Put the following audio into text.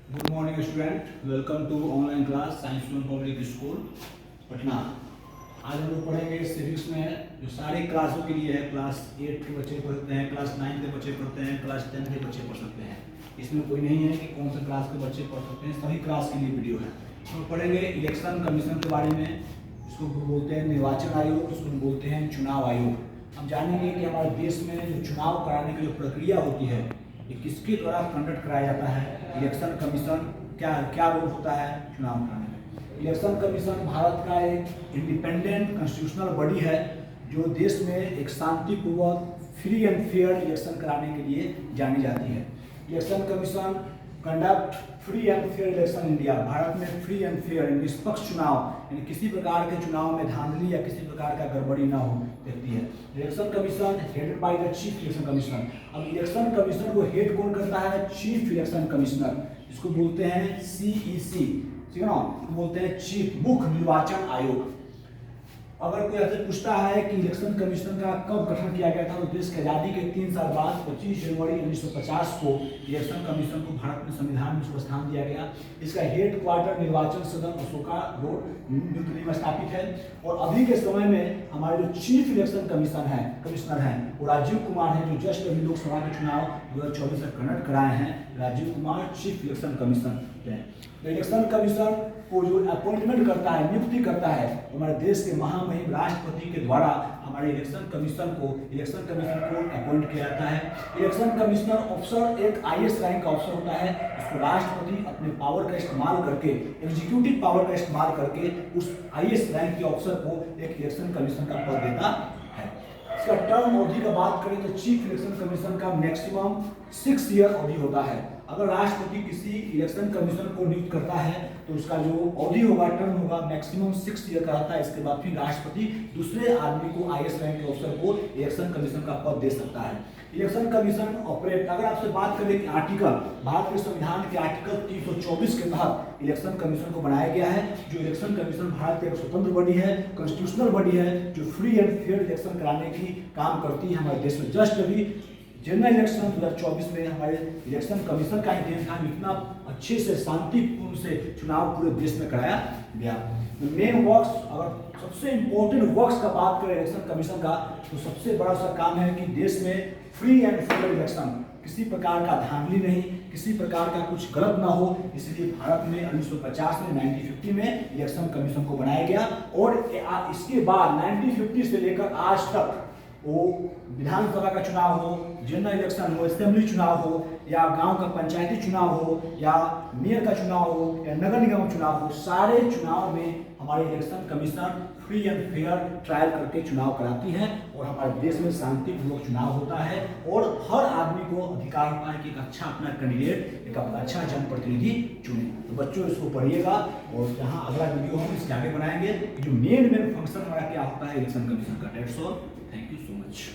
Good morning student, welcome to online class science public school Patna. आज हम लोग पढ़ेंगे सिविक्स में जो सारे क्लासों के लिए है। क्लास 8 के बच्चे पढ़ते हैं, क्लास 9 के बच्चे पढ़ते हैं, क्लास 10 के बच्चे पढ़ सकते हैं। इसमें कोई नहीं है कि कौन सा क्लास के बच्चे पढ़ सकते हैं, सभी क्लास के लिए वीडियो है। हम पढ़ेंगे इलेक्शन कमीशन के बारे में। इसको बोलते हैं निर्वाचन आयोग, इसको बोलते हैं चुनाव आयोग। हम जानेंगे कि हमारे देश में जो चुनाव कराने की जो प्रक्रिया होती है ये किसके द्वारा कंडक्ट कराया जाता है। इलेक्शन कमीशन क्या क्या रोल होता है चुनाव कराने में। इलेक्शन कमीशन भारत का एक इंडिपेंडेंट कॉन्स्टिट्यूशनल बॉडी है जो देश में एक शांतिपूर्वक फ्री एंड फेयर इलेक्शन कराने के लिए जानी जाती है। Election commission conduct free and fair election India. Bharat में फ्री एंड फेयर निष्पक्ष चुनाव यानी किसी प्रकार के चुनाव में धांधली या किसी प्रकार का गड़बड़ी ना हो देखती है। Election commission headed by the chief election commissioner. अब इलेक्शन कमीशन को हेड कौन करता है? चीफ इलेक्शन कमिश्नर, इसको बोलते हैं सीईसी, ठीक है ना, बोलते हैं चीफ मुख्य निर्वाचन आयोग। अगर कोई ऐसे पूछता है कि इलेक्शन कमीशन का कब गठन किया गया था, तो देश की आज़ादी के 3 साल बाद 25 जनवरी 1950 को इलेक्शन कमीशन को भारत में संविधान में उसको स्थान दिया गया। इसका हेड क्वार्टर निर्वाचन सदन अशोका रोड न्यू दिल्ली में स्थापित है। और अभी के समय में हमारे जो चीफ इलेक्शन कमिश्नर हैं वो राजीव कुमार हैं, जो जस्ट अभी लोकसभा के चुनाव 2024 में कंडक्ट कराए हैं। Rajiv Kumar chief election commissioner हैं। तो इलेक्शन कमीशन को जो अपॉइंटमेंट करता है, नियुक्ति करता है, हमारे देश के महामहिम राष्ट्रपति के द्वारा हमारे इलेक्शन कमीशन को अपॉइंट किया जाता है। इलेक्शन कमिश्नर ऑफिसर एक आईएएस रैंक का ऑफिसर होता है। उसको राष्ट्रपति अपने पावर का इस्तेमाल करके, एग्जीक्यूटिव पावर का इस्तेमाल करके उस आईएएस रैंक के ऑफिसर को एक इलेक्शन कमीशन का पद देता है। इसका टर्म अवधि का बात करें तो चीफ इलेक्शन कमीशन का मैक्सिमम 6 ईयर अवधि होता है। अगर राष्ट्रपति किसी इलेक्शन कमीशन को नियुक्त करता है तो उसका जो अवधि होगा, टर्म होगा, मैक्सिमम 6 ईयर का रहता है। इसके बाद फिर राष्ट्रपति दूसरे आदमी को, आईएएस रैंक के अफसर को इलेक्शन कमीशन का पद दे सकता है। इलेक्शन कमीशन ऑपरेट, अगर आपसे बात करें कि आर्टिकल, भारत के संविधान के आर्टिकल 324 के तहत इलेक्शन कमीशन को बनाया गया है। जो इलेक्शन कमीशन भारत की एक स्वतंत्र बॉडी है, कॉन्स्टिट्यूशनल बॉडी है, जो फ्री एंड फेयर इलेक्शन कराने की काम करती है हमारे देश में। जस्ट अभी जनरल इलेक्शन 2024 में हमारे इलेक्शन कमीशन का ही देन था, इतना अच्छे से शांतिपूर्ण से चुनाव पूरे देश में कराया गया। मेन वर्क्स, अगर सबसे इम्पोर्टेंट वर्क्स का बात करें इलेक्शन कमीशन का, तो सबसे बड़ा सा काम है कि देश में फ्री एंड फेयर इलेक्शन, किसी प्रकार का धांधली नहीं, किसी प्रकार का कुछ गलत ना हो। इसलिए भारत में 1950 में 1950 में इलेक्शन कमीशन को बनाया गया। और इसके बाद 1950 से लेकर आज तक वो विधानसभा का चुनाव हो, जनरल इलेक्शन हो, असेंबली चुनाव हो, या गांव का पंचायती चुनाव हो, या मेयर का चुनाव हो, या नगर निगम चुनाव हो, सारे चुनाव में हमारे election commission free and fair trial करके चुनाव कराती है। और हमारे देश में शांतिपूर्वक चुनाव होता है और हर आदमी को अधिकार होता है कि एक अच्छा अपना कैंडिडेट, एक अपना अच्छा जनप्रतिनिधि चुने। तो बच्चों इसको पढ़िएगा और यहाँ अगला वीडियो हम इसके आगे बनाएंगे। जो मेन फंक्शन हमारा क्या होता है इलेक्शन कमीशन का। That's all, thank you so much.